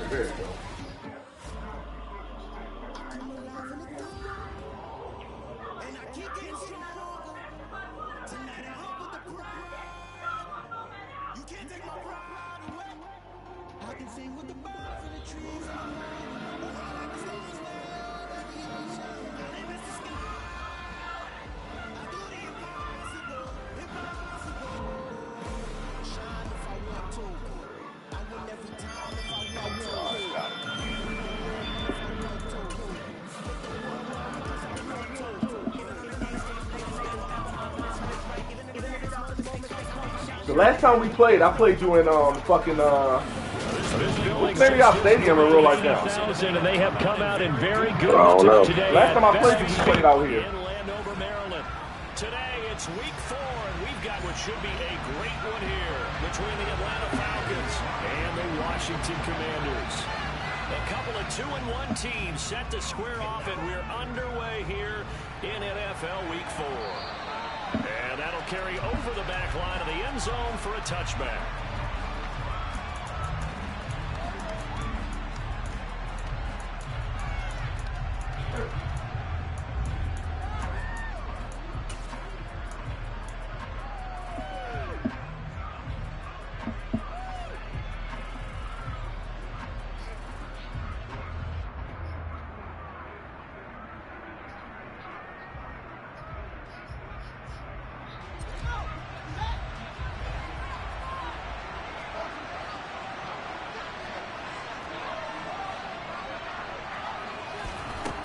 There you go. The last time we played, I played you in fucking what's the name of y'all stadium in real life now? And they have come out in very good today. Last time I played you, we played out here. In Landover, Maryland. Today it's week 4, and we've got what should be a great one here between the Atlanta Falcons and the Washington Commanders. A couple of 2-1 teams set to square off, and we're underway here in NFL Week 4. And that'll carry over the back line of the end zone for a touchback.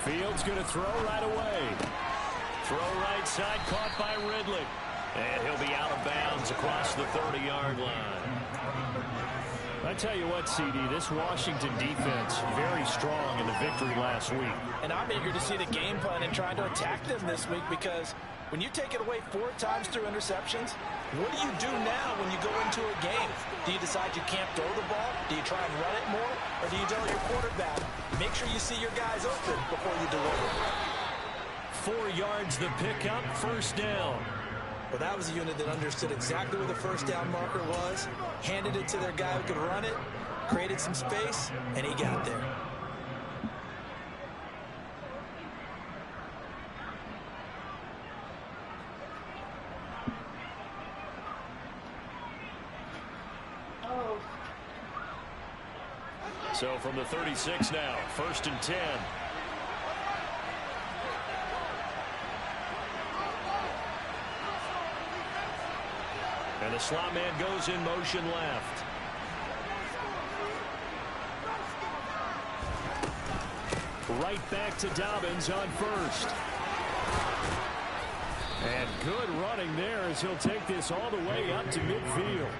Fields going to throw right away. Throw right side, caught by Ridley. And he'll be out of bounds across the 30-yard line. I tell you what, CD, this Washington defense, very strong in the victory last week. And I'm eager to see the game plan and trying to attack them this week, because when you take it away 4 times through interceptions, what do you do now when you go into a game? Do you decide you can't throw the ball? Do you try and run it more? Or do you tell your quarterback, make sure you see your guys open before you deliver? 4 yards the pickup, first down. Well, that was a unit that understood exactly where the first down marker was, handed it to their guy who could run it, created some space, and he got there. So from the 36 now, 1st and 10. And the slot man goes in motion left. Right back to Dobbins on first. And good running there as he'll take this all the way up to midfield.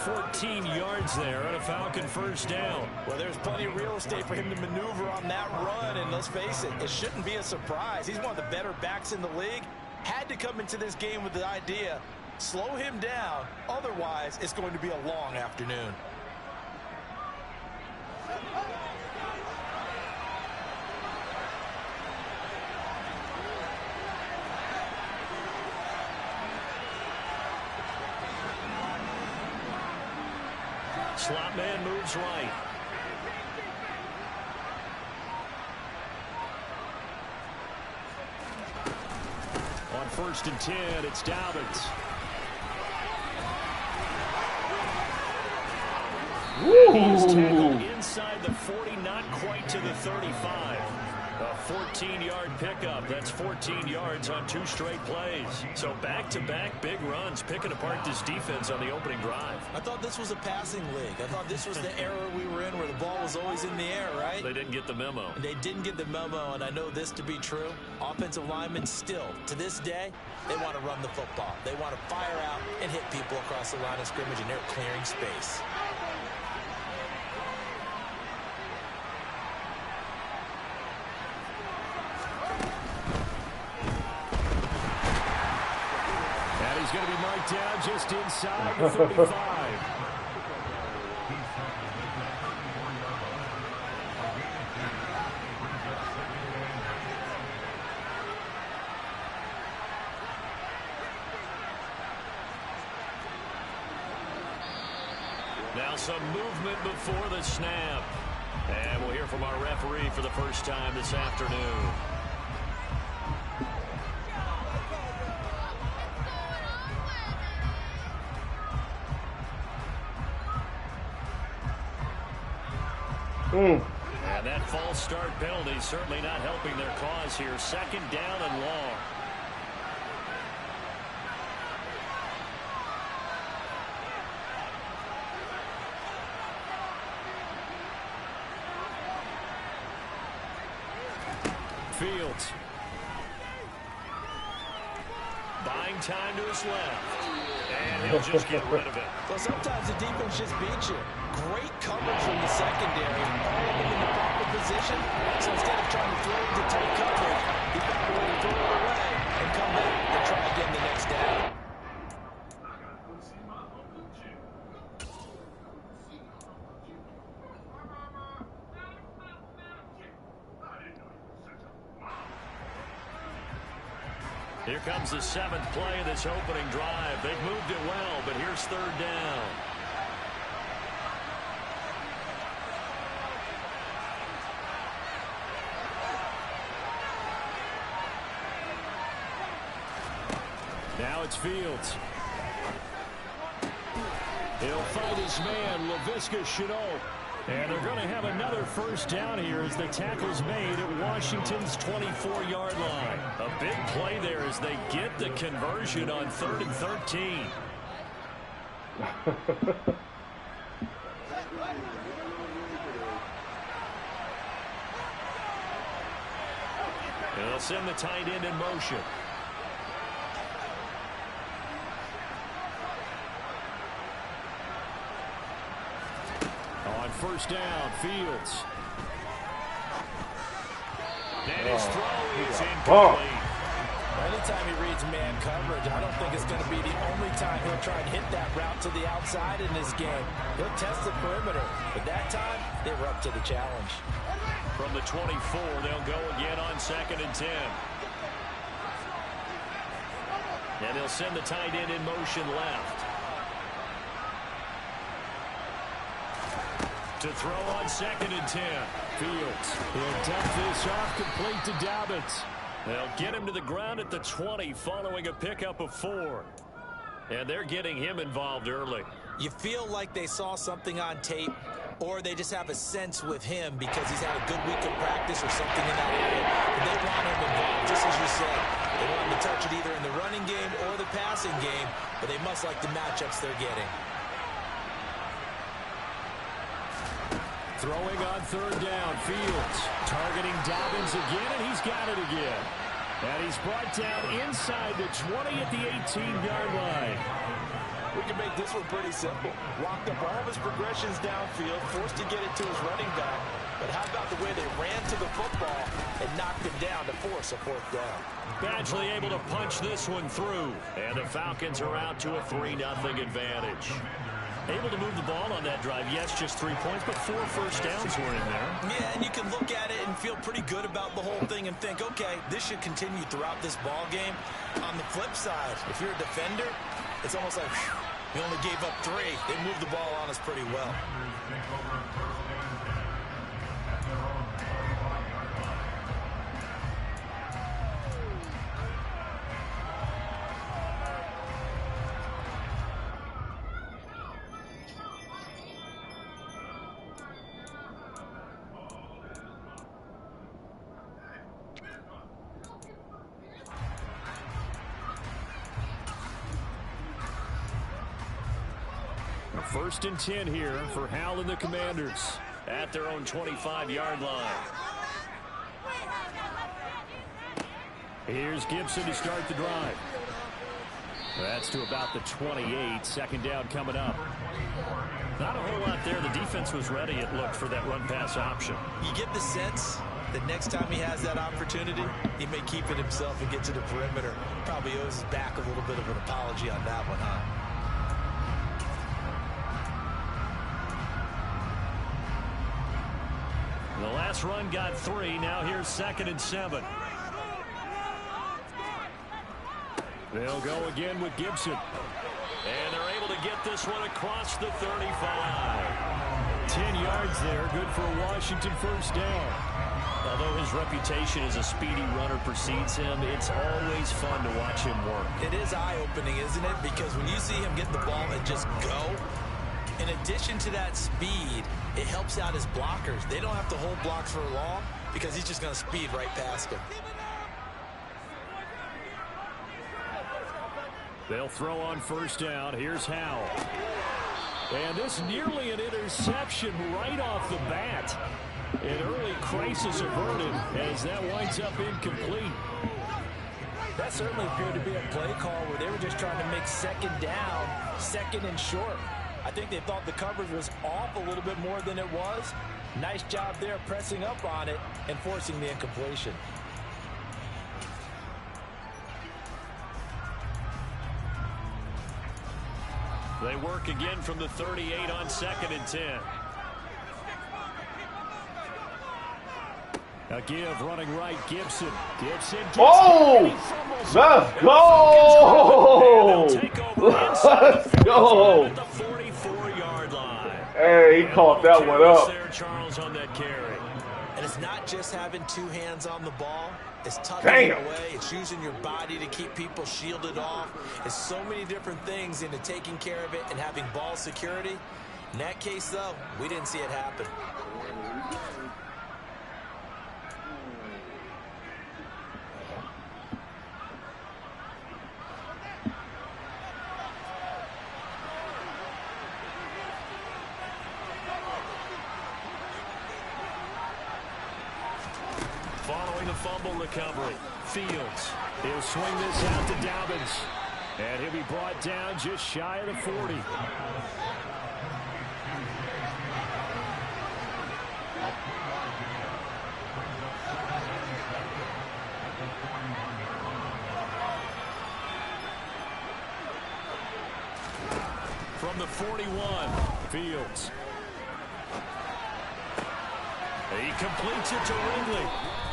14 yards there and a Falcon first down. Well, there's plenty of real estate for him to maneuver on that run, and let's face it, it shouldn't be a surprise. He's one of the better backs in the league. Had to come into this game with the idea, slow him down, otherwise it's going to be a long afternoon. Slot man moves right. On 1st and 10, it's Dobbins. He's tackled inside the 40, not quite to the 35. A 14-yard pickup. That's 14 yards on 2 straight plays. So back-to-back big runs, picking apart this defense on the opening drive. I thought this was a passing league. I thought this was the era we were in where the ball was always in the air, right? They didn't get the memo. They didn't get the memo, and I know this to be true. Offensive linemen still, to this day, they want to run the football. They want to fire out and hit people across the line of scrimmage, and they're clearing space. He's going to be marked down just inside the 35. Now some movement before the snap. And we'll hear from our referee for the first time this afternoon. And that false start penalty certainly not helping their cause here. Second down and long. Fields. Buying time to his left. And he'll just get rid of it. Well, sometimes the defense just beats you. Great coverage from the secondary. All of them in the proper position. So instead of trying to throw into tight coverage, he found a way to throw it away and come back and try again the next down. Here comes the seventh play of this opening drive. They've moved it well, but here's third down. Now it's Fields. He'll fight his man, LaVisca Chenault. And they're going to have another first down here as the tackle's made at Washington's 24-yard line. A big play there as they get the conversion on 3rd and 13. They'll send the tight end in motion. On first down, Fields. And his throw is incomplete. Anytime he reads man coverage, I don't think it's going to be the only time he'll try and hit that route to the outside in this game. He'll test the perimeter, but that time they were up to the challenge. From the 24, they'll go again on 2nd and 10. And they'll send the tight end in motion left. To throw on 2nd and 10. Fields. He'll dump this off complete to Dobbins. They'll get him to the ground at the 20 following a pickup of 4. And they're getting him involved early. You feel like they saw something on tape, or they just have a sense with him because he's had a good week of practice or something in that area. And they want him involved, just as you said. They want him to touch it either in the running game or the passing game, but they must like the matchups they're getting. Throwing on 3rd down, Fields. Targeting Dobbins again, and he's got it again. And he's brought down inside the 20 at the 18-yard line. We can make this one pretty simple. Walked up all of his progressions downfield, forced to get it to his running back. But how about the way they ran to the football and knocked him down to force a 4th down? Badgley able to punch this one through. And the Falcons are out to a 3-0 advantage. Able to move the ball on that drive. Yes, just 3 points, but 4 first downs were in there. Yeah, and you can look at it and feel pretty good about the whole thing and think, okay, this should continue throughout this ball game. On the flip side, if you're a defender, it's almost like, whew, we only gave up 3. They moved the ball on us pretty well. First and 10 here for Hal and the Commanders at their own 25-yard line. Here's Gibson to start the drive. That's to about the 28. Second down coming up. Not a whole lot there. The defense was ready, it looked, for that run-pass option. You get the sense that next time he has that opportunity, he may keep it himself and get to the perimeter. Probably owes his back a little bit of an apology on that one, huh? The last run got 3. Now here's 2nd and 7. They'll go again with Gibson. And they're able to get this one across the 35. 10 yards there. Good for a Washington first down. Although his reputation as a speedy runner precedes him, it's always fun to watch him work. It is eye-opening, isn't it? Because when you see him get the ball and just go, in addition to that speed, it helps out his blockers. They don't have to hold blocks for long because he's just going to speed right past them. They'll throw on first down. Here's Howell. And this nearly an interception right off the bat. An early crisis averted as that winds up incomplete. That certainly appeared to be a play call where they were just trying to make second down, second and short. I think they thought the coverage was off a little bit more than it was. Nice job there pressing up on it and forcing the incompletion. They work again from the 38 on 2nd and 10. A give running right, Gibson. Gibson. Oh! Let's go! Let's go! At the 44-yard line. Hey, he caught that one up. There, Charles, on that carry. And it's not just having two hands on the ball. It's tucking it away. It's using your body to keep people shielded off. It's so many different things into taking care of it and having ball security. In that case, though, we didn't see it happen. Following the fumble recovery, Fields. He'll swing this out to Dobbins. And he'll be brought down just shy of the 40. From the 41, Fields. He completes it to Ridley.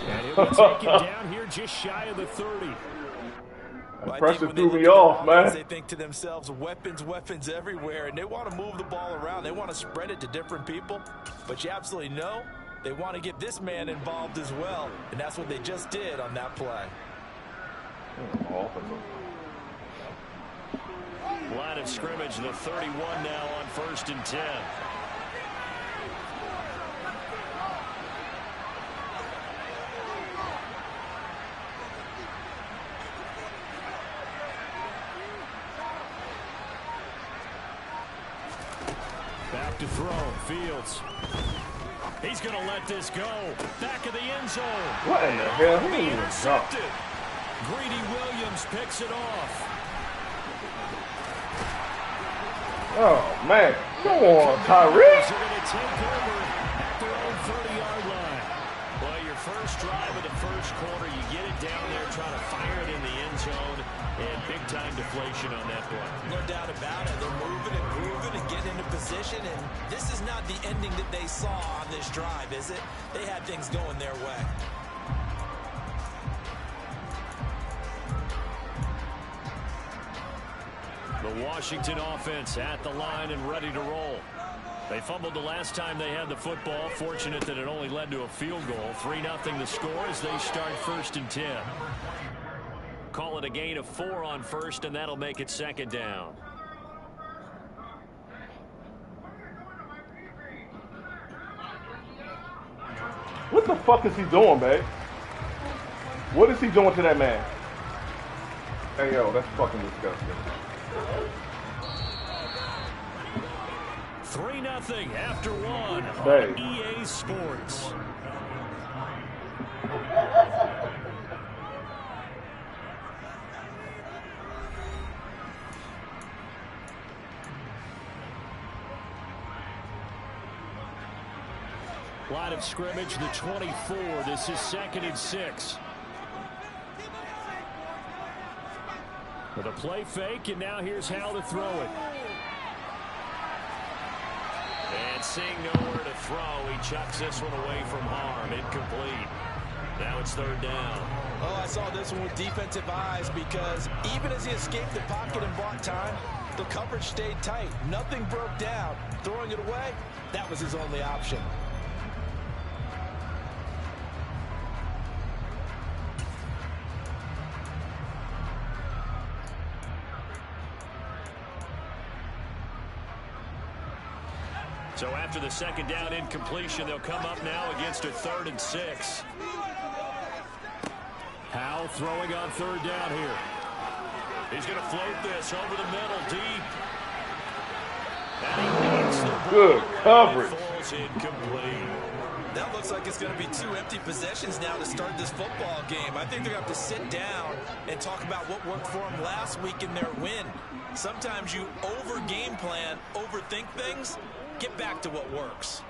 And he'll be taken down here just shy of the 30. That pressure threw me off, man. They think to themselves, weapons, weapons everywhere, and they want to move the ball around. They want to spread it to different people. But you absolutely know they want to get this man involved as well, and that's what they just did on that play. Line of scrimmage, the 31 now on 1st and 10. Back to throw, Fields. He's going to let this go. Back of the end zone. What in the hell? He intercepted. Greedy Williams picks it off. Oh, man. Go on, Tyree. They're going to take over at their own 30-yard line. Well, your first drive of the first quarter, you get it down there, trying to fire it in the end zone, and big-time deflation on that play. No doubt about it. They're moving and grooving and getting into position, and this is not the ending that they saw on this drive, is it? They had things going their way. The Washington offense at the line and ready to roll. They fumbled the last time they had the football. Fortunate that it only led to a field goal. 3-0 the score as they start 1st and 10. Call it a gain of 4 on 1st, and that'll make it 2nd down. What the fuck is he doing, man? What is he doing to that man? Hey, yo, that's fucking disgusting. 3-0 after 1 Hey. on EA Sports. Line of scrimmage, the 24. This is 2nd and 6. With a play fake, and now here's how to throw it. And seeing nowhere to throw, he chucks this one away from harm. Incomplete. Now it's 3rd down. Oh, I saw this one with defensive eyes because even as he escaped the pocket and bought time, The coverage stayed tight. Nothing broke down. Throwing it away, that was his only option. So after the second down incompletion, they'll come up now against a 3rd and 6. Howe throwing on 3rd down here. He's going to float this over the middle, deep. And he needs the ball. Good coverage. Falls incomplete. That looks like it's going to be 2 empty possessions now to start this football game. I think they're going to have to sit down and talk about what worked for them last week in their win. Sometimes you over-game plan, overthink things. Get back to what works.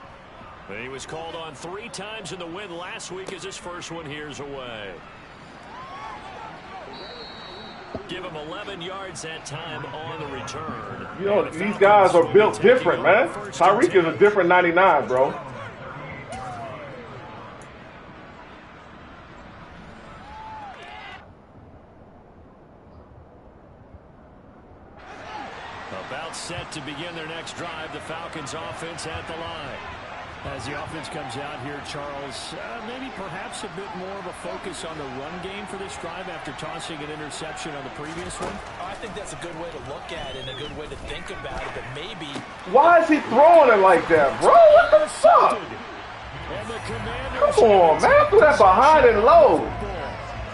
He was called on 3 times in the win last week as his first one here's away. Give him 11 yards that time on the return. You know, these guys are built different, man. Tyreek is a different 99, bro. About set to begin their next drive, the Falcons offense at the line. As the offense comes out here, Charles, maybe perhaps a bit more of a focus on the run game for this drive after tossing an interception on the previous one. I think that's a good way to look at it and a good way to think about it, but maybe... Why is he throwing it like that, bro? What the fuck? And the Commanders... Come on, man. Threw that behind and low.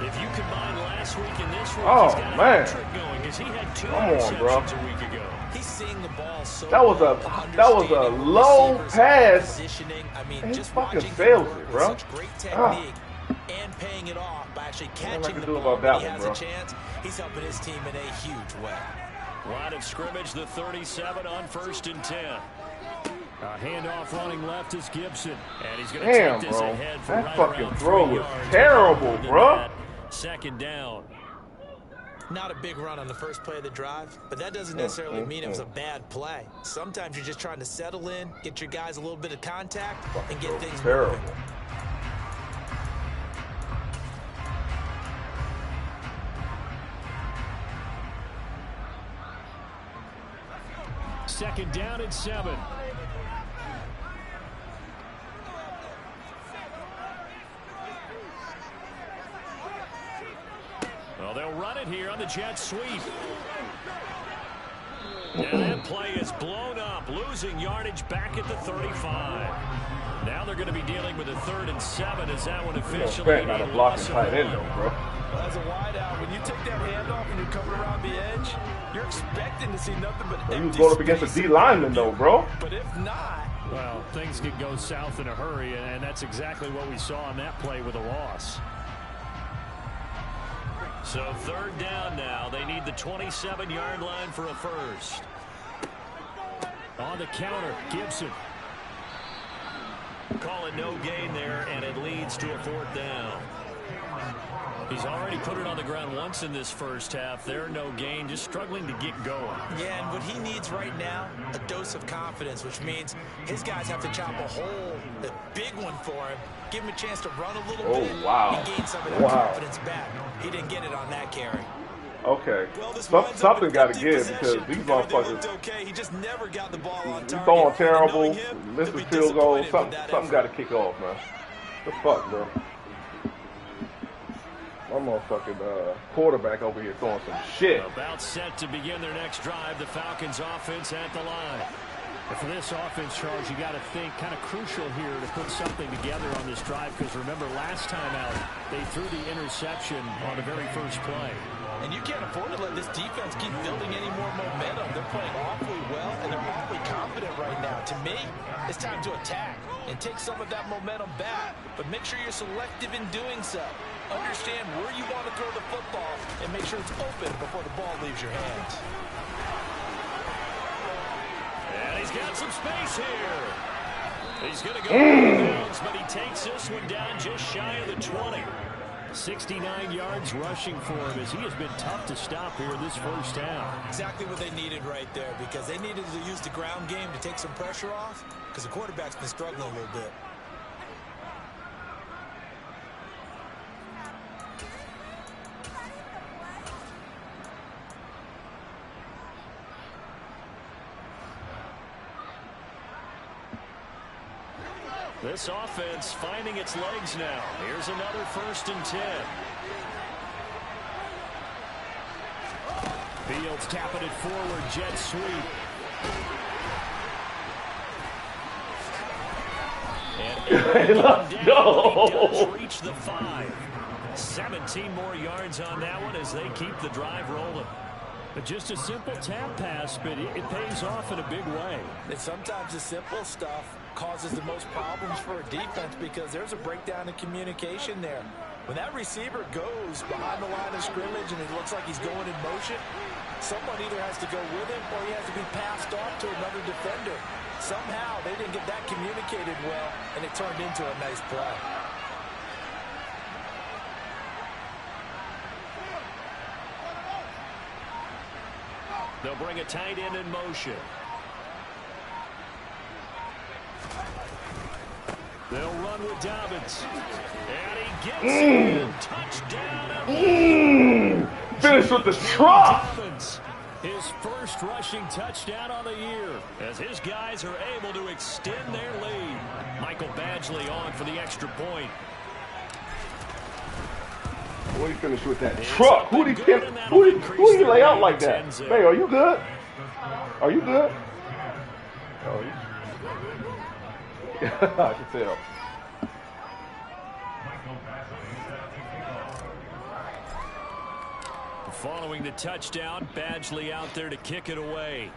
If you combine last week and this week, Oh, he's got man. a trick going because he had 2 Come on, bro. interceptions a week ago. He's seeing the ball so That was a low pass. I mean, He just fucking watching fails him work it, with bro. such great technique and paying it off by actually catching the do ball about that when he one, has bro. a chance. He's helping his team in a huge way. Line of scrimmage, the 37 on 1st and 10. A handoff running left is Gibson. And he's going to Damn, take this bro. ahead for That right fucking around throw 3 was yards. terrible, Other than bro. that, 2nd down. Not a big run on the first play of the drive, but that doesn't necessarily mean it was a bad play. Sometimes you're just trying to settle in, get your guys a little bit of contact, and get things terrible. moving. Second down and 7. Well, they'll run it here on the jet sweep. And that play is blown up, losing yardage back at the 35. Now they're going to be dealing with a 3rd and 7 as that one officially Not a blocking tight end, though, bro. As a wideout, when you take that handoff and you're coming around the edge, you're expecting to see nothing but He empty was going up against a space. D lineman, though, bro. But if not, Well, things can go south in a hurry, and that's exactly what we saw on that play with a loss. So 3rd down now. They need the 27-yard line for a first. On the counter, Gibson. Call it no gain there, and it leads to a 4th down. He's already put it on the ground once in this first half. There, no gain, just struggling to get going. yeah, and what he needs right now, a dose of confidence, which means his guys have to chop a hole, a big one for him, give him a chance to run a little bit, wow. and gain some of that confidence back. He didn't get it on that carry. Okay. Well, this Something got to give possession. because these They looked motherfuckers okay. He just never got the ball on he's target. throwing terrible, Knowing him, missed he'll the be field goal. disappointed with that Something got to effort. kick off, man. The fuck, bro? My motherfucking quarterback over here throwing some shit. About set to begin their next drive. The Falcons offense at the line. And for this offense, Charles, you got to think kind of crucial here to put something together on this drive, because remember last time out they threw the interception on the very first play. And you can't afford to let this defense keep building any more momentum. They're playing awfully well, and they're awfully confident right now. To me, it's time to attack and take some of that momentum back. But make sure you're selective in doing so. Understand where you want to throw the football and make sure it's open before the ball leaves your hands. And he's got some space here. He's going to go out of bounds, but he takes this one down just shy of the 20. 69 yards rushing for him, as he has been tough to stop here this first half. Exactly what they needed right there, because they needed to use the ground game to take some pressure off, because the quarterback's been struggling a little bit. This offense finding its legs now. Here's another 1st and 10. Fields tapping it forward, jet sweep. And let's go. He does reach the 5. 17 more yards on that one as they keep the drive rolling. But just a simple tap pass, but it pays off in a big way. And sometimes the simple stuff causes the most problems for a defense because there's a breakdown in communication there. When that receiver goes behind the line of scrimmage and it looks like he's going in motion, someone either has to go with him or he has to be passed off to another defender. Somehow they didn't get that communicated well, and it turned into a nice play. They'll bring a tight end in motion. They'll run with Dobbins. And he gets it. Touchdown. Finish with the truck. Dobbins, his first rushing touchdown on the year as his guys are able to extend their lead. Michael Badgley on for the extra point. When he finished with that truck, who did he lay out like that? Hey, are you good? Are you good? Oh, I can tell. Following the touchdown, Badgley out there to kick it away.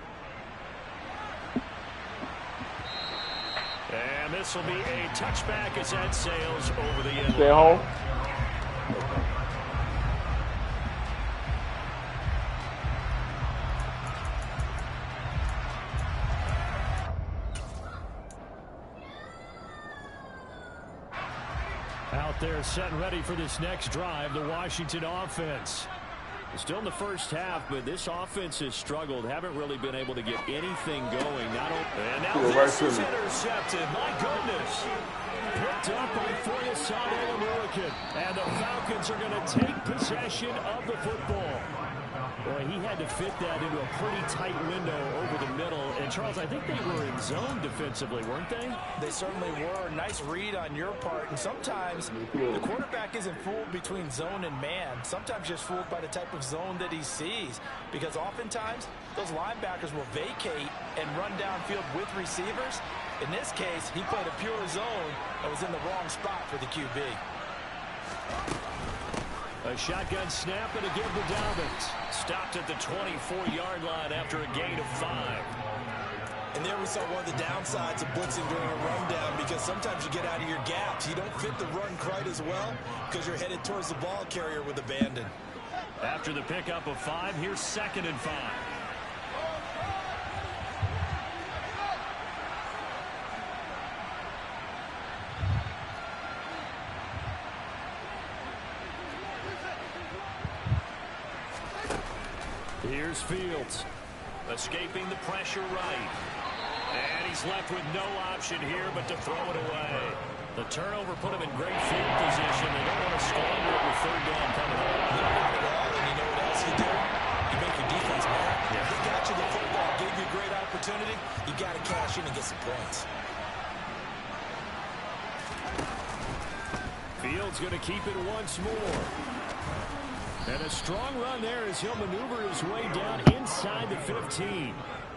And this will be a touchback as that sails over the end. Stay home. Out there set and ready for this next drive, the Washington offense. Still in the first half, but this offense has struggled. Haven't really been able to get anything going. And now this is intercepted. My goodness. Picked up on Foyesade All-American. And the Falcons are going to take possession of the football. Boy, he had to fit that into a pretty tight window over the middle. And, Charles, I think they were in zone defensively, weren't they? They certainly were. Nice read on your part. And sometimes the quarterback isn't fooled between zone and man. Sometimes just fooled by the type of zone that he sees. Because oftentimes, those linebackers will vacate and run downfield with receivers. In this case, he played a pure zone and was in the wrong spot for the QB. A shotgun snap and a give to Dobbins. Stopped at the 24-yard line after a gain of 5. And there we saw one of the downsides of blitzing during a rundown because sometimes you get out of your gaps. You don't fit the run quite as well because you're headed towards the ball carrier with abandon. After the pickup of 5, here's 2nd and 5. Here's Fields, escaping the pressure right. And he's left with no option here but to throw it away. The turnover put him in great field position. They don't want to squander it with 3rd down coming up. And you know what else you do? You make your defense mad. Yeah. They got you the football, gave you a great opportunity. You got to cash in and get some points. Fields going to keep it once more. And a strong run there as he'll maneuver his way down inside the 15.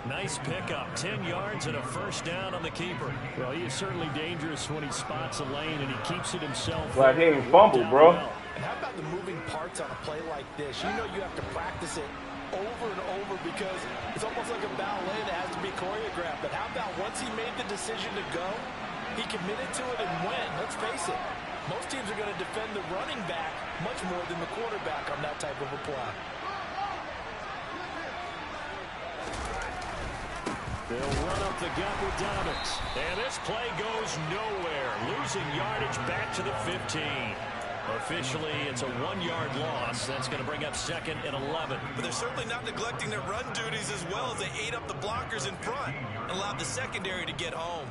Nice pickup, 10 yards and a 1st down on the keeper. Well, he is certainly dangerous when he spots a lane and he keeps it himself. Glad he ain't fumbled, bro. And how about the moving parts on a play like this? You know you have to practice it over and over because it's almost like a ballet that has to be choreographed. But how about once he made the decision to go, he committed to it and went. Let's face it. Most teams are going to defend the running back much more than the quarterback on that type of a play. They'll run up the gut with Dobbins. And this play goes nowhere. Losing yardage back to the 15. Officially, it's a 1-yard loss. That's going to bring up 2nd and 11. But they're certainly not neglecting their run duties as well as they ate up the blockers in front and allowed the secondary to get home.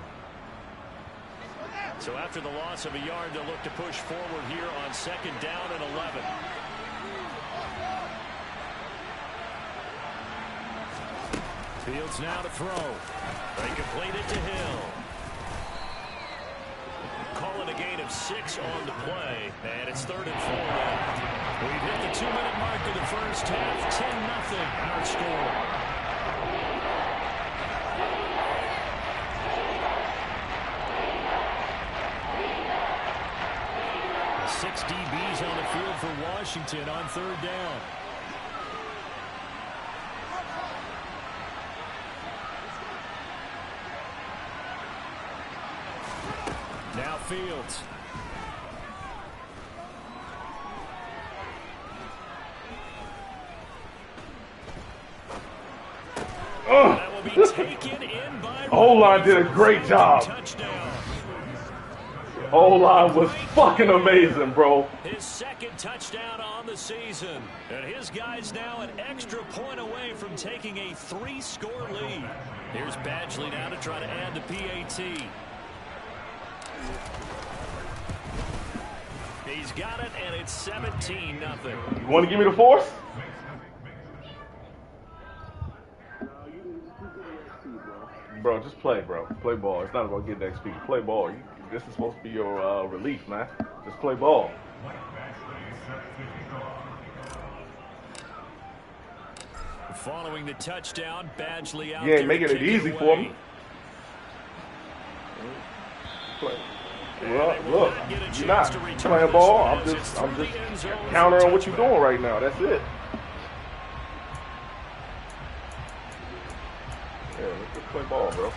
So after the loss of a yard, they'll look to push forward here on 2nd down and 11. Fields now to throw. They complete it to Hill. of 6 on the play, and it's 3rd and 4 now. We've hit the 2-minute mark of the first half. 10-0 our score. Six DBs on the field for Washington on 3rd down. Now Fields. That will be taken in by O-line did a great job. Touchdown. O-line was fucking amazing, bro. His 2nd touchdown on the season. And his guys now an extra point away from taking a 3-score lead. Here's Badgley now to try to add the PAT. He's got it, and it's 17-0. You want to give me the force? Bro, just play, bro. Play ball. It's not about getting XP. Play ball. This is supposed to be your relief, man. Just play ball. Following the touchdown, Badgley out You ain't there making it easy for me. Well, look, you're not playing ball. I'm just countering what you're doing right now. That's it. Yeah, let's just play ball, bro.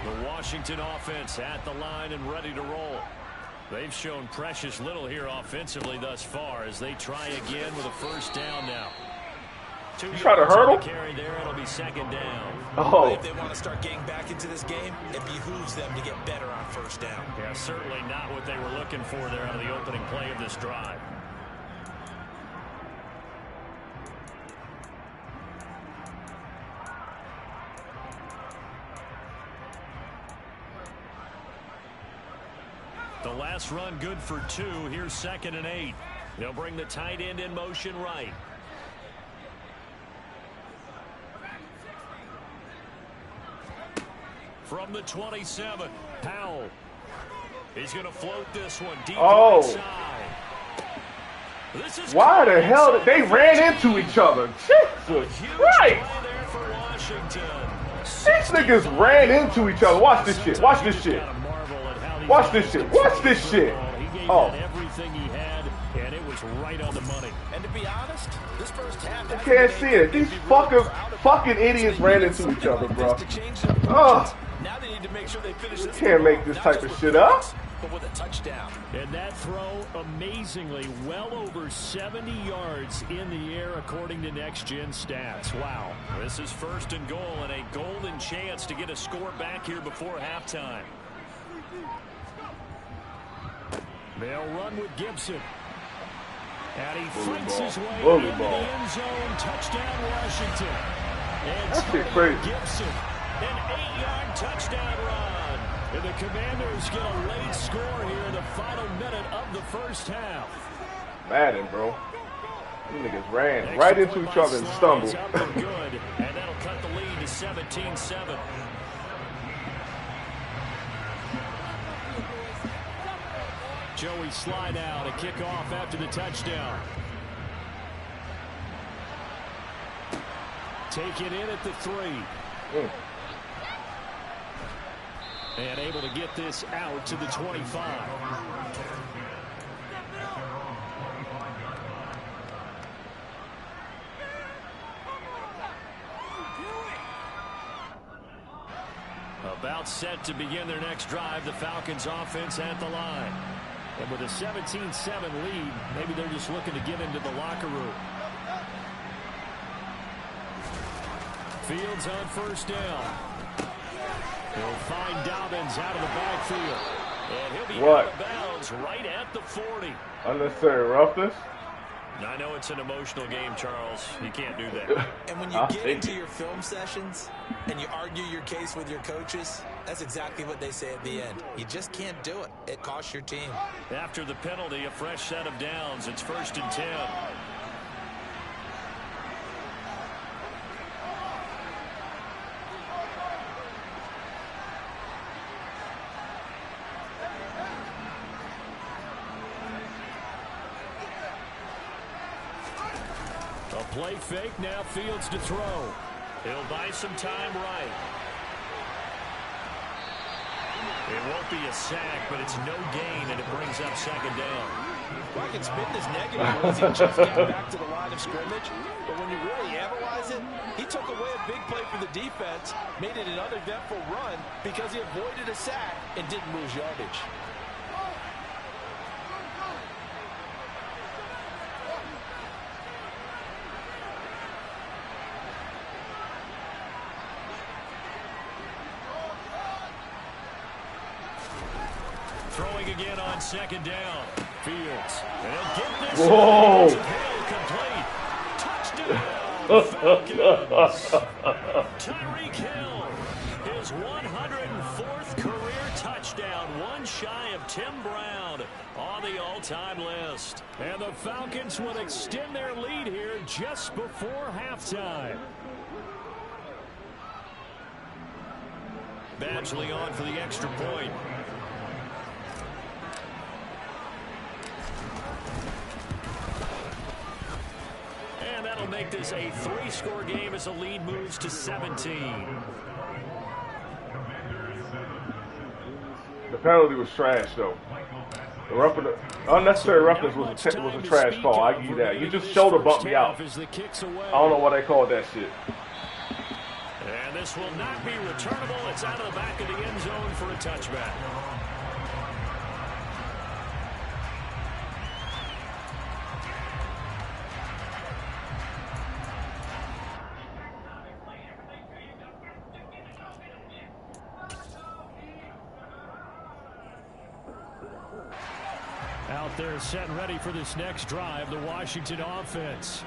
The Washington offense at the line and ready to roll. They've shown precious little here offensively thus far as they try again with a 1st down now. You try to hurdle? Carry there, it'll be 2nd down. Oh. If they want to start getting back into this game, it behooves them to get better on 1st down. Yeah, certainly not what they were looking for there out of the opening play of this drive. The last run good for 2. Here's 2nd and 8. They'll bring the tight end in motion right. From the 27, Powell. He's going to float this one deep inside. This is why the hell did they ran into each other? Jesus Christ! These niggas ran into each other. Watch this shit. Watch this shit. Watch this shit. Watch this shit. Oh. Everything he had, and it was right on the money. And to be honest, this first half, I can't see it. These fucking idiots ran into each other, bro. Oh. Now they need to make sure they finish this. Can't make this type of shit up. But with a touchdown. And that throw, amazingly, well over 70 yards in the air, according to Next Gen Stats. Wow. This is 1st and goal, and a golden chance to get a score back here before halftime. They'll run with Gibson. And he fights his way into the end zone. Touchdown, Washington. And that shit crazy. Gibson, an 8-yard touchdown run. And the Commanders get a late score here in the final minute of the first half. Madden, bro. These niggas ran right into each other and stumbled. Good, and that'll cut the lead to 17-7. Joey slide out, a kickoff after the touchdown. Take it in at the 3. And able to get this out to the 25. About set to begin their next drive, the Falcons offense at the line. And with a 17-7 lead, maybe they're just looking to get into the locker room. Fields on 1st down. He'll find Dobbins out of the backfield. And he'll be out of bounds right at the 40. Unnecessary roughness. I know it's an emotional game, Charles. You can't do that. And when you get into your film sessions and you argue your case with your coaches, that's exactly what they say at the end. You just can't do it. It costs your team. After the penalty, a fresh set of downs. It's 1st and 10. Play fake, now Fields to throw. He'll buy some time right. It won't be a sack, but it's no gain, and it brings up second down. Well, I can spin this negative was he just got back to the line of scrimmage. But when you really analyze it, he took away a big play for the defense, made it an uneventful run because he avoided a sack and didn't lose yardage. Throwing again on second down. Fields. And get this. Whoa. Complete. Touchdown. Falcons. Tyreek Hill. His 104th career touchdown. One shy of Tim Brown on the all-time list. And the Falcons will extend their lead here just before halftime. Badgley on for the extra point. And that'll make this a 3-score game as the lead moves to 17. The penalty was trash, though. The unnecessary roughness was a trash call. I give you that. You just shoulder bumped me out. I don't know why they called that shit. And this will not be returnable. It's out of the back of the end zone for a touchback. Out there set and ready for this next drive, the Washington offense.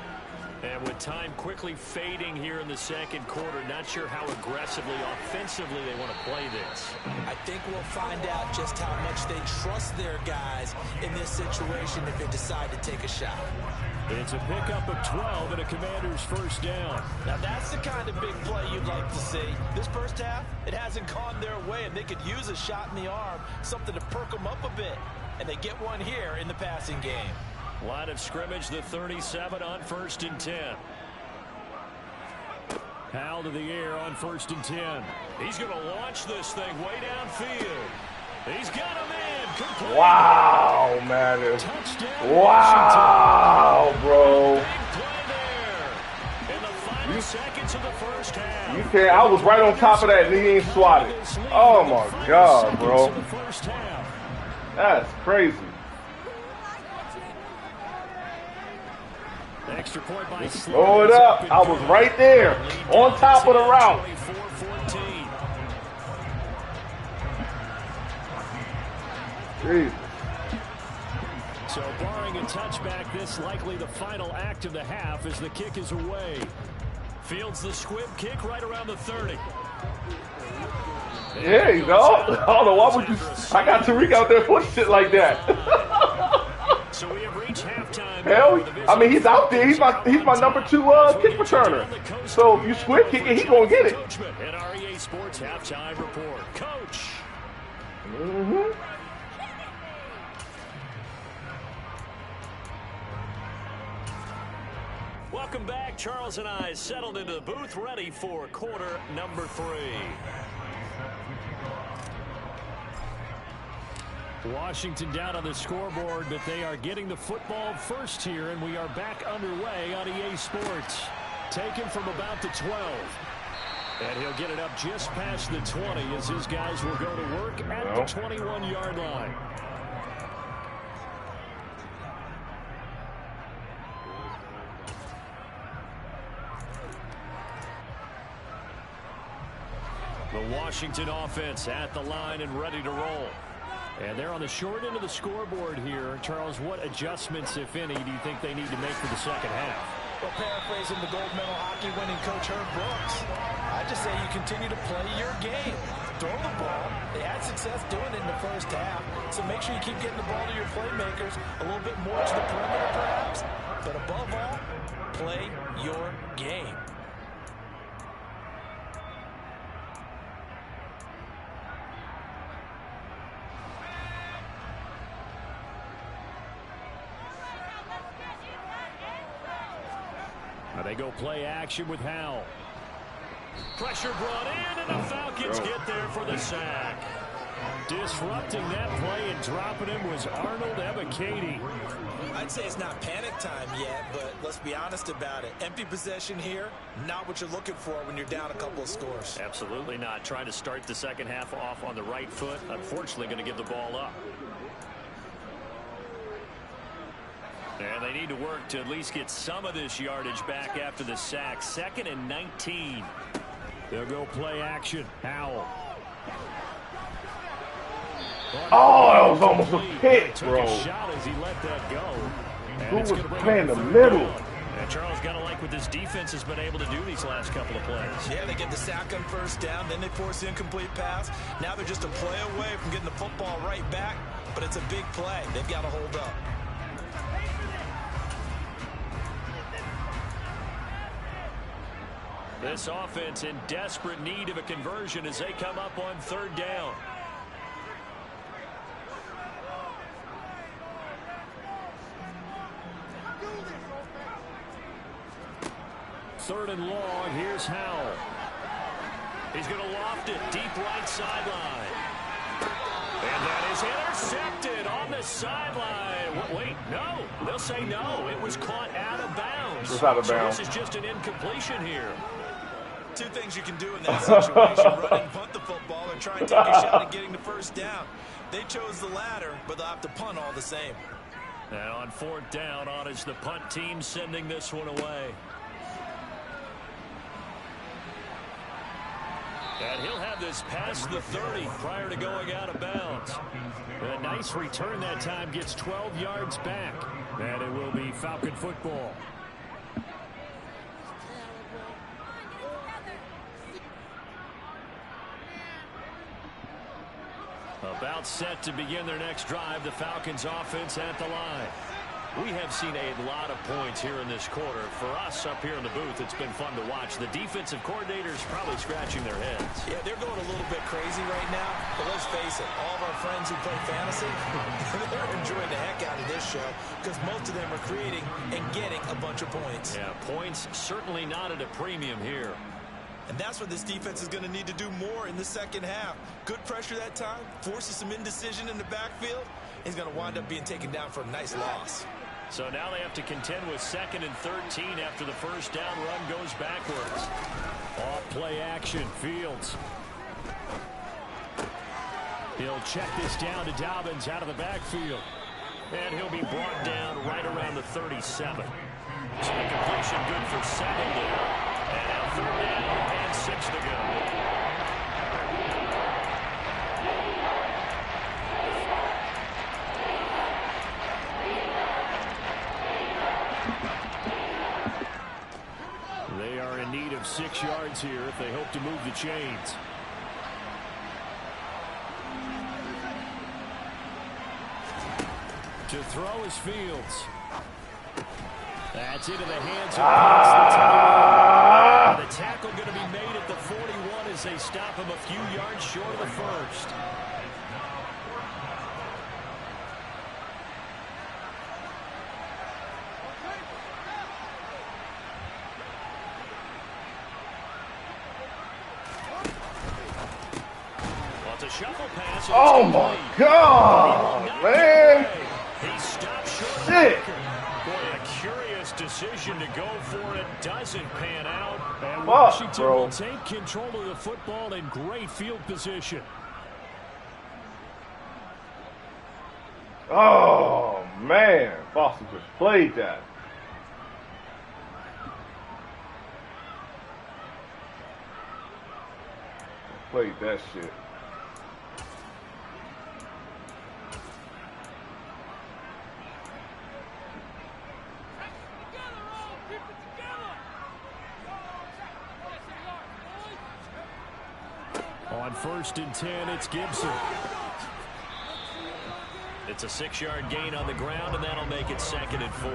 And with time quickly fading here in the second quarter, not sure how aggressively, offensively they want to play this. I think we'll find out just how much they trust their guys in this situation if they decide to take a shot. It's a pickup of 12 and a Commander's first down. Now that's the kind of big play you'd like to see. This first half, it hasn't gone their way, and they could use a shot in the arm, something to perk them up a bit. And they get one here in the passing game. Line of scrimmage, the 37 on 1st and 10. Howell to the air on 1st and 10. He's going to launch this thing way downfield. He's got him in. Complete. Wow, man. Touchdown. Wow, bro. Big play there. In the final seconds of the first half. You can't. I was right on top of that, and he ain't swatted. Oh my God, bro. That's crazy. Extra point by Blow it up. I was right there on top of the route. Jeez. So barring a touchback, this likely the final act of the half as the kick is away. Fields the squib kick right around the 30. Yeah, you know. I don't know why would you. I got Tariq out there putting shit like that. So we have reached halftime. Hell, I mean, he's out there. He's my number 2 kick returner. So if you squib kick it, he gonna get it. At REA Sports halftime report, Coach. Welcome back. Charles and I settled into the booth, ready for quarter number 3. Washington down on the scoreboard, but they are getting the football first here, and we are back underway on EA Sports. Taken from about the 12. And he'll get it up just past the 20 as his guys will go to work at the 21-yard line. The Washington offense at the line and ready to roll. And they're on the short end of the scoreboard here. Charles, what adjustments, if any, do you think they need to make for the second half? Well, paraphrasing the gold medal hockey winning coach Herb Brooks, I just say you continue to play your game. Throw the ball. They had success doing it in the first half, so make sure you keep getting the ball to your playmakers a little bit more to the perimeter perhaps. But above all, play your game. They go play action with Howell. Pressure brought in, and the Falcons get there for the sack. Disrupting that play and dropping him was Arnold Ebiketie. I'd say it's not panic time yet, but let's be honest about it. Empty possession here, not what you're looking for when you're down a couple of scores. Absolutely not. Trying to start the second half off on the right foot. Unfortunately, going to give the ball up. And they need to work to at least get some of this yardage back after the sack. 2nd and 19. They'll go play action. Howell. Oh, that was almost a pick, bro. Took a shot as he let that go. Who was playing the middle? And Charles got to like what this defense has been able to do these last couple of plays. Yeah, they get the sack on first down, then they force the incomplete pass. Now they're just a play away from getting the football right back, but it's a big play. They've got to hold up. This offense in desperate need of a conversion as they come up on 3rd down. Third and long. Here's Howell. He's going to loft it deep right sideline. And that is intercepted on the sideline. Wait, no. They'll say no. It was caught out of bounds. It was out of bounds. So this is just an incompletion here. Two things you can do in that situation. Run and punt the football or try and take a shot at getting the first down. They chose the latter, but they'll have to punt all the same. And on 4th down, on is the punt team sending this one away. And he'll have this past the 30 prior to going out of bounds. A nice return that time, gets 12 yards back. And it will be Falcon football. About set to begin their next drive, the Falcons offense at the line. We have seen a lot of points here in this quarter. For us up here in the booth, it's been fun to watch. The defensive coordinators probably scratching their heads. Yeah, they're going a little bit crazy right now. But let's face it, all of our friends who play fantasy, they're enjoying the heck out of this show because most of them are creating and getting a bunch of points. Yeah, points certainly not at a premium here. And that's what this defense is going to need to do more in the second half. Good pressure that time, forces some indecision in the backfield. He's going to wind up being taken down for a nice loss. So now they have to contend with 2nd and 13 after the first down run goes backwards. Off play action, Fields. He'll check this down to Dobbins out of the backfield. And he'll be brought down right around the 37. So the completion good for 7 there. And now 3rd down and 6 to go. They are in need of 6 yards here if they hope to move the chains. To throw is Fields. That's into the hands of the tackle going to be made at the 41 as they stop him a few yards short of the first. Shuffle pass. Oh my God, man! He stopped short. Shit. Boy, a curious decision to go for it. Doesn't pan out. And Fuck, Washington bro. will take control of the football in great field position. Oh man, Foster just played that. Played that shit. On 1st and 10, it's Gibson. It's a 6-yard gain on the ground, and that'll make it 2nd and 4.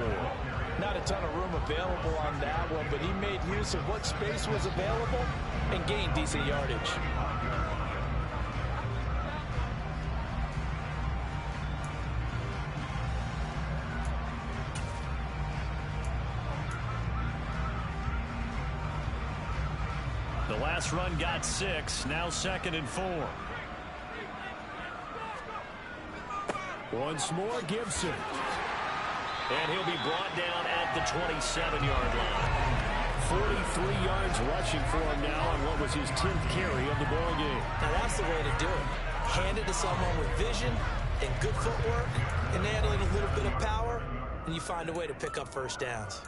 Not a ton of room available on that one, but he made use of what space was available and gained decent yardage. last run got 6. Now 2nd and 4. Once more, Gibson. And he'll be brought down at the 27-yard line. 43 yards rushing for him now on what was his 10th carry of the ball game. Now that's the way to do it. Hand it to someone with vision and good footwork, and add a little bit of power, and you find a way to pick up first downs.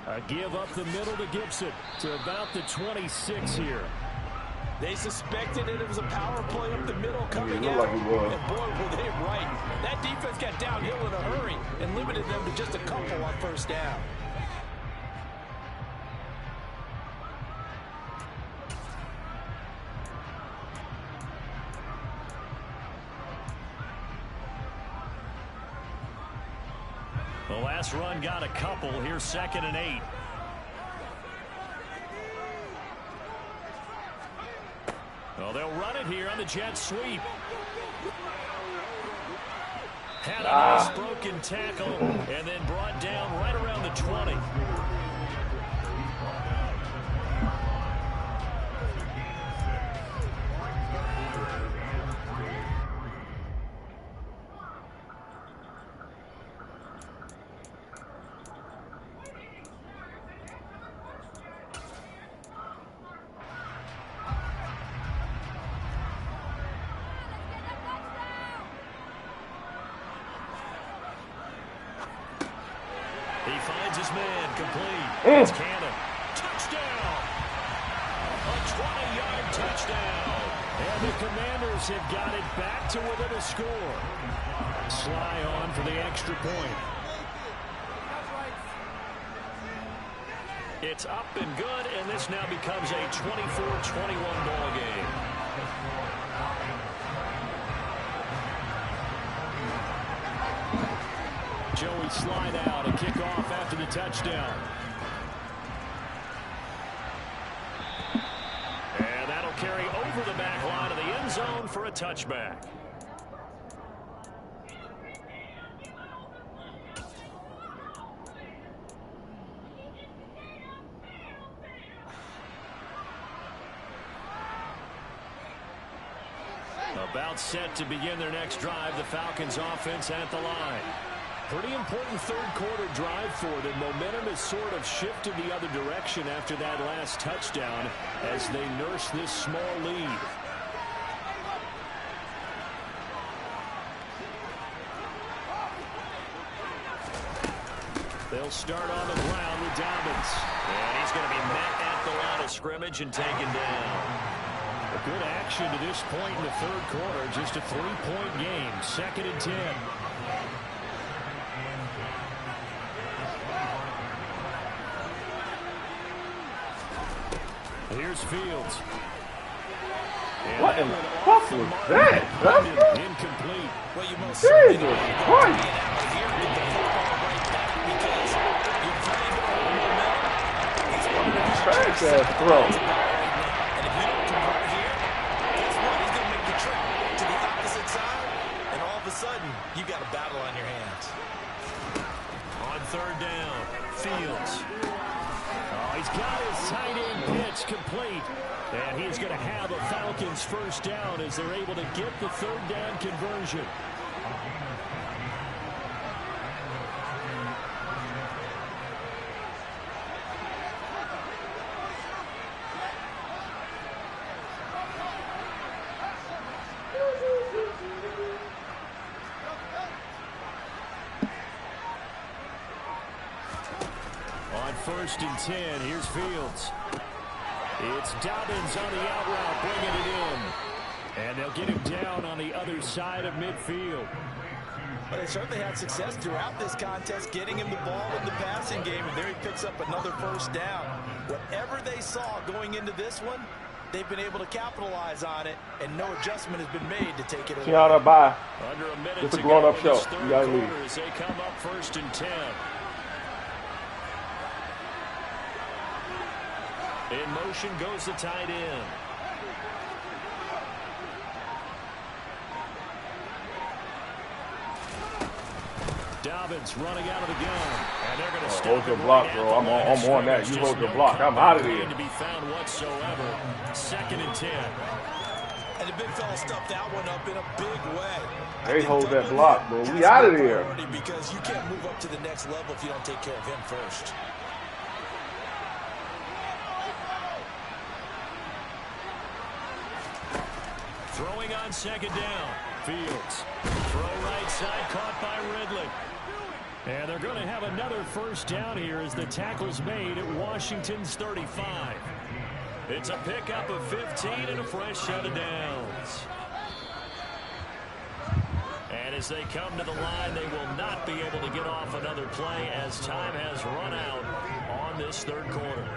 A give up the middle to Gibson to about the 26 here. They suspected it was a power play up the middle coming out. Like he was. And boy, were they right. That defense got downhill in a hurry and limited them to just a couple on first down. The last run got a couple. Here's 2nd and 8. Well, they'll run it here on the jet sweep. Had a nice broken tackle and then brought down right around the 20. He finds his man complete. It's Cannon. Touchdown! A 20-yard touchdown. And the Commanders have got it back to within a score. Sly on for the extra point. It's up and good, and this now becomes a 24-21 ball game. Joey slide out, a kickoff after the touchdown. And that'll carry over the back line of the end zone for a touchback. About set to begin their next drive, the Falcons offense at the line. Pretty important third-quarter drive for them. Momentum has sort of shifted the other direction after that last touchdown as they nurse this small lead. They'll start on the ground with Dobbins. And he's going to be met at the line of scrimmage and taken down. A good action to this point in the third quarter. Just a 3-point game. 2nd and 10. Here's Fields. And what in the fuck was that? Incomplete. Well, you most Jesus Christ. Trash ass throw. And if you don't convert here, guess what? He's going to make the trip to the opposite side, and all of a sudden, you got a battle on your hands. On 3rd down, Fields. Oh, he's got his tight end pitch complete. And he's going to have a Falcons first down as they're able to get the 3rd down conversion. On 1st and 10, here's Fields. It's Dobbins on the out route, bringing it in. And they'll get him down on the other side of midfield. But they certainly had success throughout this contest, getting him the ball in the passing game, and there he picks up another first down. Whatever they saw going into this one, they've been able to capitalize on it, and no adjustment has been made to take it away. Tiana, bye. Under a minute It's a to grown-up go in show. this third You gotta leave. quarter as they come up 1st and 10. In motion goes the tight end. Dobbins running out of the gun. And they're going to stop hold your block, bro. I'm on that. You hold your block. I'm out of here. To be found whatsoever. 2nd and 10. And the big fella stuffed that one up in a big way. They hold that block, bro. We out of here. Because you can't move up to the next level if you don't take care of him first. Throwing on 2nd down. Fields. Throw right side, caught by Ridley. And they're going to have another 1st down here as the tackle's made at Washington's 35. It's a pickup of 15 and a fresh set of downs. And as they come to the line, they will not be able to get off another play as time has run out on this 3rd quarter.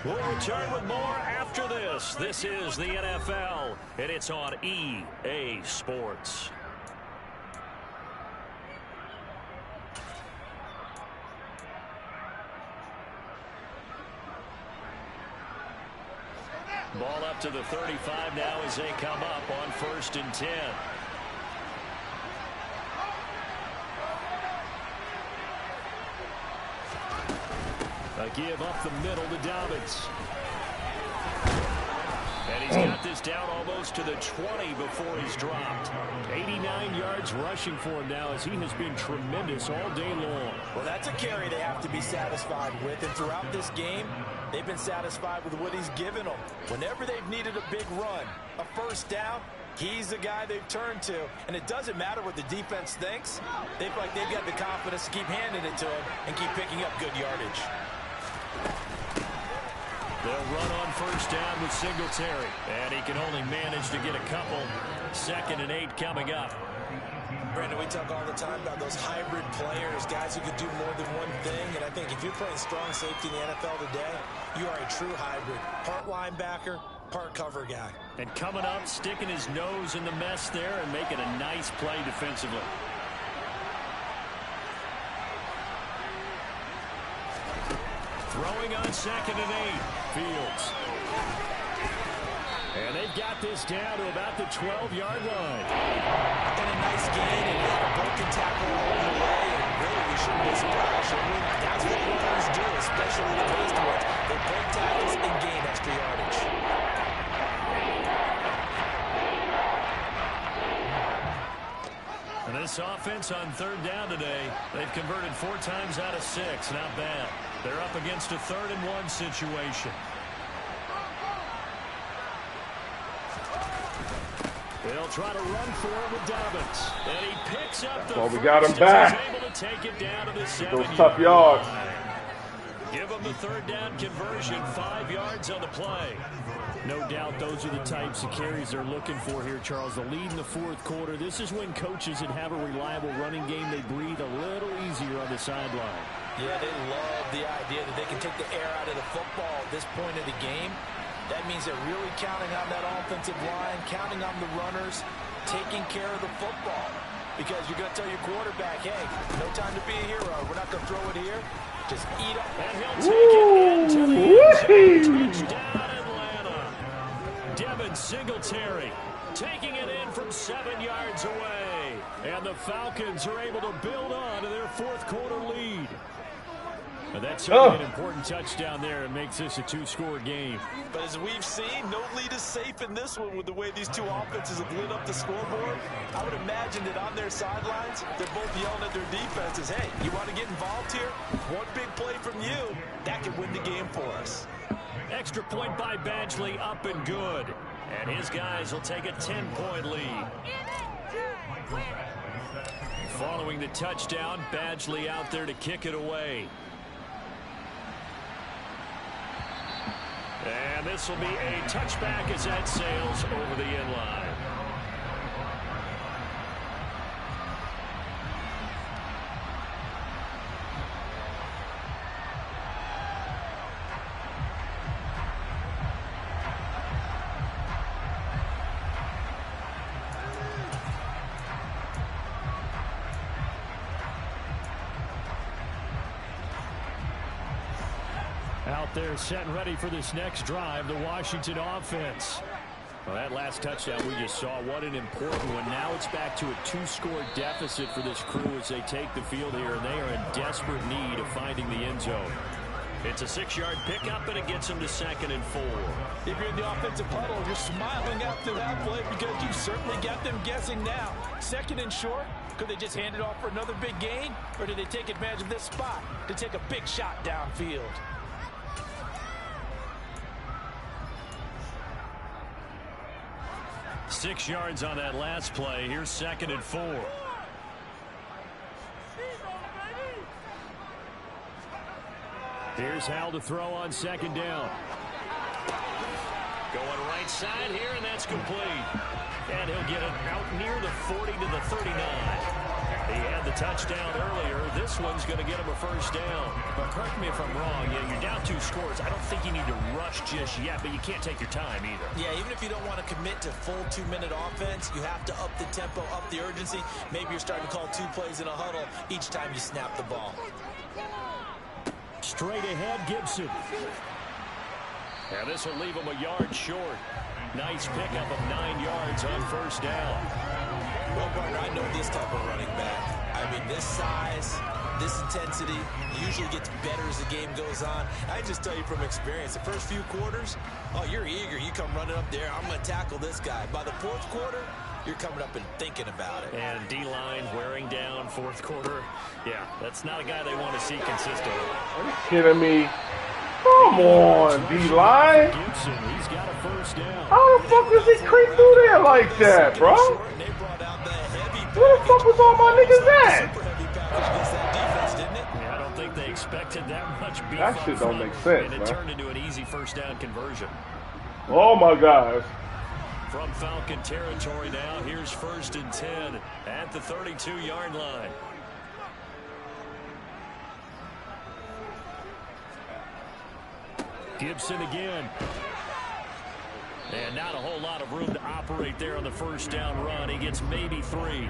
We'll return with more after this. This is the NFL, and it's on EA Sports. Ball up to the 35 now as they come up on 1st and 10. A give up the middle to Dobbins. And he's got this down almost to the 20 before he's dropped. 89 yards rushing for him now as he has been tremendous all day long. Well, that's a carry they have to be satisfied with. And throughout this game, they've been satisfied with what he's given them. Whenever they've needed a big run, a 1st down, he's the guy they've turned to. And it doesn't matter what the defense thinks. They feel like they've got the confidence to keep handing it to him and keep picking up good yardage. They'll run on 1st down with Singletary. And he can only manage to get a couple. 2nd and 8 coming up. Brandon, we talk all the time about those hybrid players, guys who can do more than one thing. And I think if you're playing strong safety in the NFL today, you are a true hybrid. Part linebacker, part cover guy. And coming up, sticking his nose in the mess there and making a nice play defensively. Throwing on 2nd and 8. Fields. And they've got this down to about the 12-yard line. And a nice gain and a broken tackle along the way. And really, we shouldn't be surprised, should we? That's what runners do, especially the best ones. They break tackles and gain extra yardage. And this offense on 3rd down today, they've converted 4 times out of 6. Not bad. They're up against a 3rd and 1 situation. They'll try to run for it with Dobbins. And he picks up the we got him back. He's able to take it down to the 7 those tough yards. Give them the 3rd down conversion. 5 yards on the play. No doubt those are the types of carries they're looking for here, Charles. The lead in the 4th quarter. This is when coaches that have a reliable running game, they breathe a little easier on the sideline. Yeah, they love the idea that they can take the air out of the football at this point of the game. That means they're really counting on that offensive line, counting on the runners, taking care of the football. Because you're going to tell your quarterback, hey, no time to be a hero. We're not going to throw it here. Just eat up. And he'll take it into the end zone. Touchdown, Atlanta. Devin Singletary taking it in from 7 yards away. And the Falcons are able to build on to their 4th quarter lead. And that's certainly an important touchdown there. It makes this a 2-score game. But as we've seen, no lead is safe in this one with the way these two offenses have lit up the scoreboard. I would imagine that on their sidelines, they're both yelling at their defenses, hey, you want to get involved here? One big play from you, that could win the game for us. Extra point by Badgley, up and good. And his guys will take a 10-point lead. Following the touchdown, Badgley out there to kick it away. And this will be a touchback as that sails over the end line. Out there set and ready for this next drive, the Washington offense. Well, that last touchdown we just saw, what an important one. Now it's back to a 2-score deficit for this crew as they take the field here, and they are in desperate need of finding the end zone. It's a 6-yard pickup, and it gets them to 2nd and 4. If you're in the offensive huddle, you're smiling after that play because you certainly got them guessing now. 2nd and short, could they just hand it off for another big gain, or did they take advantage of this spot to take a big shot downfield? Six yards on that last play. Here's 2nd and 4. Here's Hal to throw on 2nd down. Going right side here, and that's complete. And he'll get it out near the 40 to the 39. He had the touchdown earlier. This one's going to get him a 1st down. But correct me if I'm wrong. Yeah, you're down 2 scores. I don't think you need to rush just yet, but you can't take your time either. Yeah, even if you don't want to commit to full 2-minute offense, you have to up the tempo, up the urgency. Maybe you're starting to call 2 plays in a huddle each time you snap the ball. Straight ahead, Gibson. And this will leave him a yard short. Nice pickup of 9 yards on 1st down. Well, partner, I know this type of running back. I mean, this size, this intensity usually gets better as the game goes on. I just tell you from experience, the first few quarters, oh, you're eager. You come running up there, I'm going to tackle this guy. By the 4th quarter, you're coming up and thinking about it. And D-line wearing down 4th quarter. Yeah, that's not a guy they want to see consistently. Are you kidding me? Come on, D-line. Gibson, he's got a 1st down. How the fuck does he creep through there like that, bro? Where the fuck was all my niggas at? Yeah, I don't think they expected that much beef. That shit don't make sense, and it turned into an easy 1st down conversion. Oh my gosh. From Falcon territory now, here's 1st and 10 at the 32-yard line. Gibson again. And not a whole lot of room to operate there on the 1st down run. He gets maybe 3.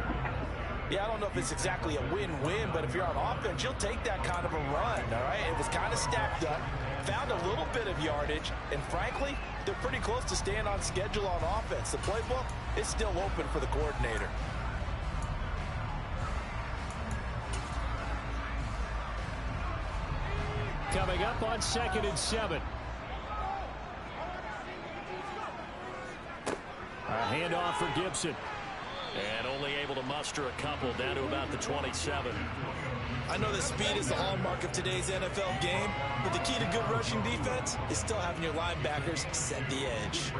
Yeah, I don't know if it's exactly a win-win, but if you're on offense, you'll take that kind of a run, all right? It was kind of stacked up, found a little bit of yardage, and frankly, they're pretty close to staying on schedule on offense. The playbook is still open for the coordinator. Coming up on 2nd and 7. A handoff for Gibson. And only able to muster a couple down to about the 27. I know that speed is the hallmark of today's NFL game, but the key to good rushing defense is still having your linebackers set the edge.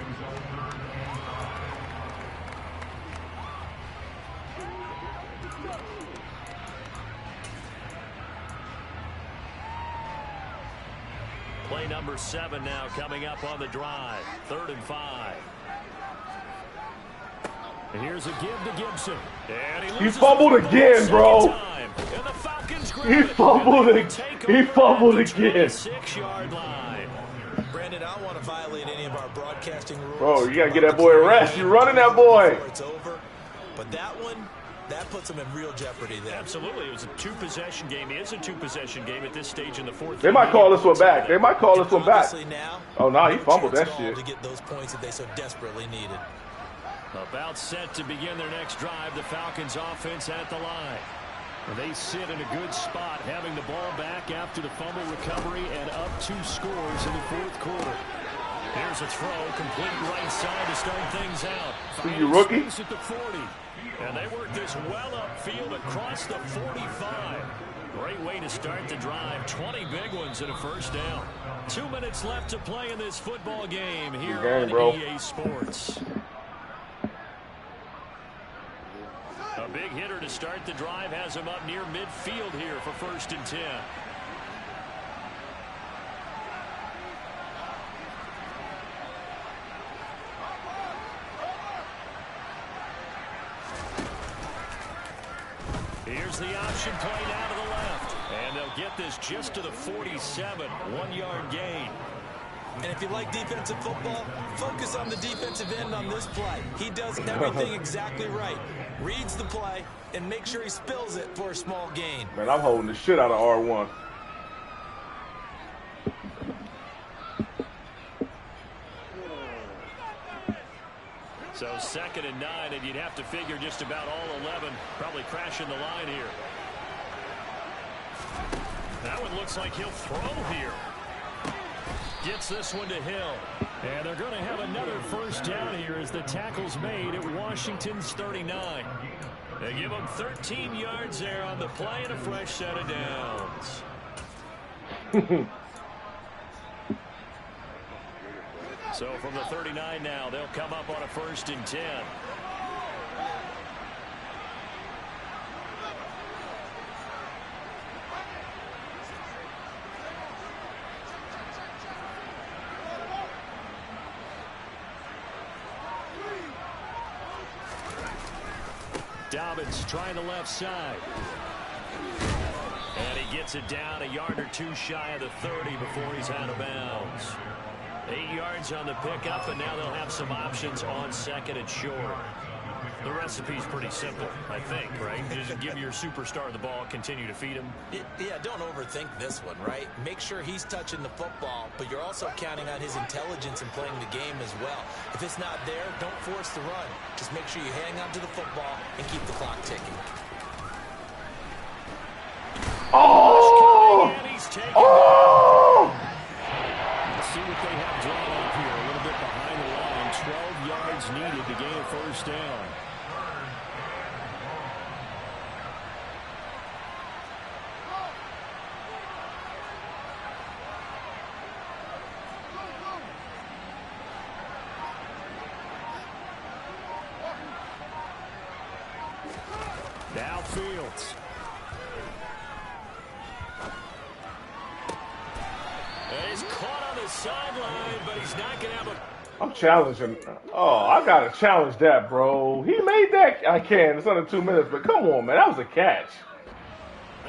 Play number 7 now coming up on the drive. 3rd and 5. And here's a give to Gibson. And he fumbled again, bro. He fumbled again. He fumbled again. 6-yard line. Brandon, I don't want to violate any of our broadcasting rules. Bro, you gotta get that boy a rest. You're running that boy. It's over. But that one, that puts him in real jeopardy there. Absolutely. It was a 2-possession game. It is a 2-possession game at this stage in the 4th. They might call this one back. They might call this one back. Oh, no, he fumbled that shit. To get those points that they so desperately needed. About set to begin their next drive, the Falcons offense at the line. They sit in a good spot, having the ball back after the fumble recovery and up 2 scores in the 4th quarter. Here's a throw, complete right side to start things out. See you, rookie. At the 40. And they work this well upfield across the 45. Great way to start the drive. 20 big ones and a 1st down. 2 minutes left to play in this football game here on EA Sports. A big hitter to start the drive has him up near midfield here for 1st and 10. Here's the option play now to the left. And they'll get this just to the 47. 1-yard gain. And if you like defensive football, focus on the defensive end on this play. He does everything exactly right. Reads the play and makes sure he spills it for a small gain. Man, I'm holding the shit out of R1. So 2nd and 9, and you'd have to figure just about all 11 probably crashing the line here. That one looks like he'll throw here. Gets this one to Hill. And they're going to have another first down here as the tackle's made at Washington's 39. They give them 13 yards there on the play and a fresh set of downs. So from the 39 now, they'll come up on a 1st and 10. Dobbins trying the left side. And he gets it down a yard or two shy of the 30 before he's out of bounds. 8 yards on the pickup, and now they'll have some options on 2nd and short. The recipe's pretty simple, I think, right? Just give your superstar the ball, continue to feed him. Yeah, don't overthink this one, right? Make sure he's touching the football, but you're also counting on his intelligence in playing the game as well. If it's not there, don't force the run. Just make sure you hang on to the football and keep the clock ticking. Oh! Oh! Let's see what they have drawn up here. A little bit behind the line. 12 yards needed to gain a first down. Downfield. He's caught on the sideline, but he's not going to have a... I'm challenging. Oh, I got to challenge that, bro. He made that. I can. It's under 2 minutes, but come on, man. That was a catch.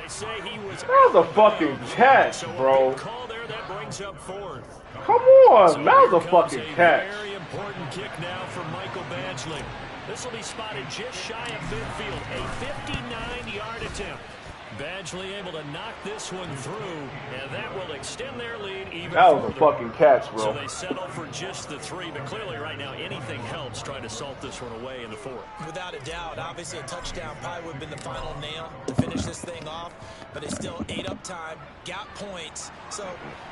They say he was... That was a fucking catch, bro. Call there, that brings up 4th. Come on. That was a fucking catch. Very important kick now from Michael Badgley. This will be spotted just shy of midfield. A 59-yard attempt. Badgley able to knock this one through, and that will extend their lead even That was further. a fucking catch, bro. So they settle for just the 3, but clearly right now anything helps trying to salt this one away in the 4th. Without a doubt, obviously a touchdown probably would have been the final nail to finish this thing off, but it's still 8 up time, got points. So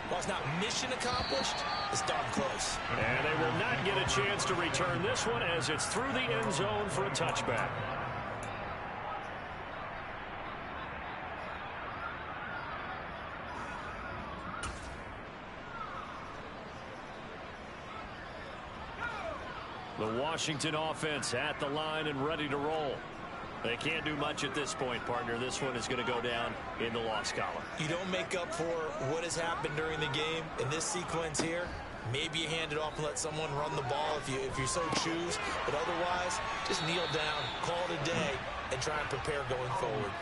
while it's not mission accomplished, it's darn close. And they will not get a chance to return this one as it's through the end zone for a touchback. The Washington offense at the line and ready to roll. They can't do much at this point, partner. This one is going to go down in the loss column. You don't make up for what has happened during the game in this sequence here. Maybe you hand it off and let someone run the ball if you so choose. But otherwise, just kneel down, call it a day, and try and prepare going forward.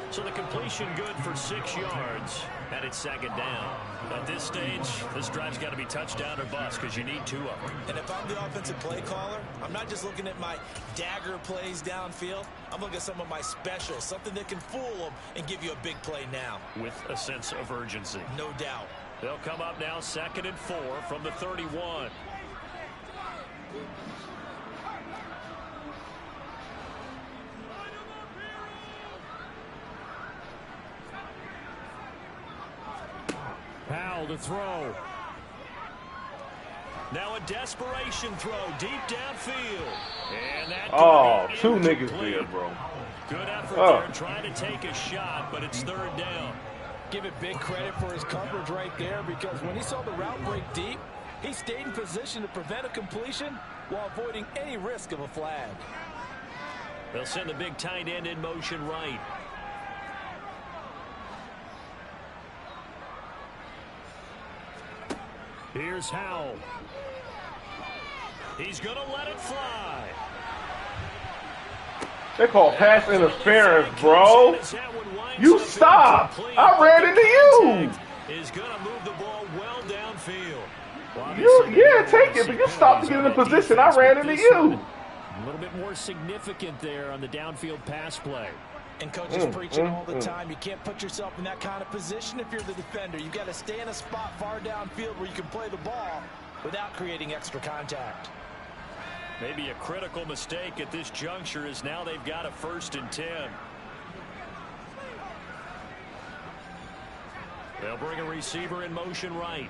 So the completion good for 6 yards, and it's 2nd down. At this stage, this drive's got to be touchdown or bust because you need 2 of them. And if I'm the offensive play caller, I'm not just looking at my dagger plays downfield. I'm looking at some of my specials, something that can fool them and give you a big play now. With a sense of urgency. No doubt. They'll come up now 2nd and 4 from the 31. Powell to throw. Now a desperation throw deep downfield. And that 2 niggas there, bro. Good effort there trying to take a shot, but it's 3rd down. Give it big credit for his coverage right there, because when he saw the route break deep, he stayed in position to prevent a completion while avoiding any risk of a flag. They'll send the big tight end in motion right. Here's Howell. He's going to let it fly. They call pass interference, bro. You stop. I ran into you. Is going to move the ball well downfield. Yeah, take it, but you stopped to get in a position. I ran into you. A little bit more significant there on the downfield pass play. And coaches preaching all the time, you can't put yourself in that kind of position if you're the defender. You've got to stay in a spot far downfield where you can play the ball without creating extra contact. Maybe a critical mistake at this juncture is now they've got a 1st and 10. They'll bring a receiver in motion right.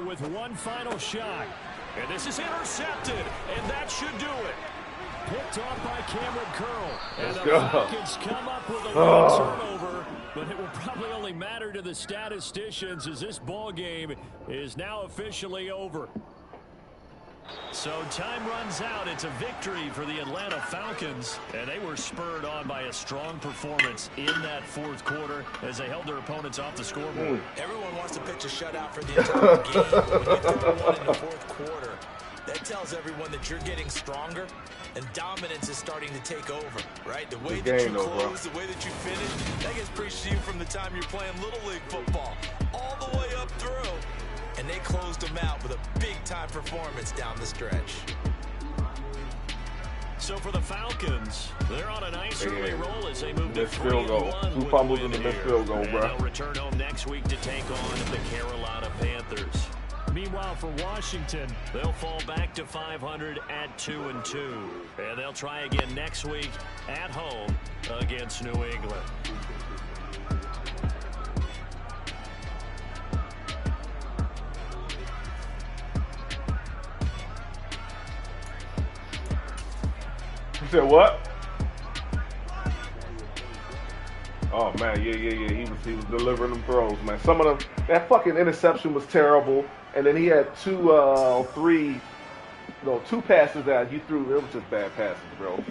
With one final shot. And this is intercepted. And that should do it. Picked off by Cameron Curl. And the Falcons come up with a little turnover. But it will probably only matter to the statisticians as this ball game is now officially over. So time runs out. It's a victory for the Atlanta Falcons. And they were spurred on by a strong performance in that 4th quarter as they held their opponents off the scoreboard. Everyone wants to pitch a shutout for the entire game. When you throw one in the 4th quarter, that tells everyone that you're getting stronger and dominance is starting to take over, right? The way that you close, the way that you finish, that gets preached to you from the time you're playing Little League football all the way up through. And they closed them out with a big-time performance down the stretch. So for the Falcons, they're on a nice early roll as they move to 3-1. 2 fumbles in the missed field goal, bro. They'll return home next week to take on the Carolina Panthers. Meanwhile, for Washington, they'll fall back to 500 at 2-2. And they'll try again next week at home against New England. You said what? Oh man, yeah. He was delivering them throws, man. Some of them, that fucking interception was terrible, and then he had 2 passes that he threw. It was just bad passes, bro.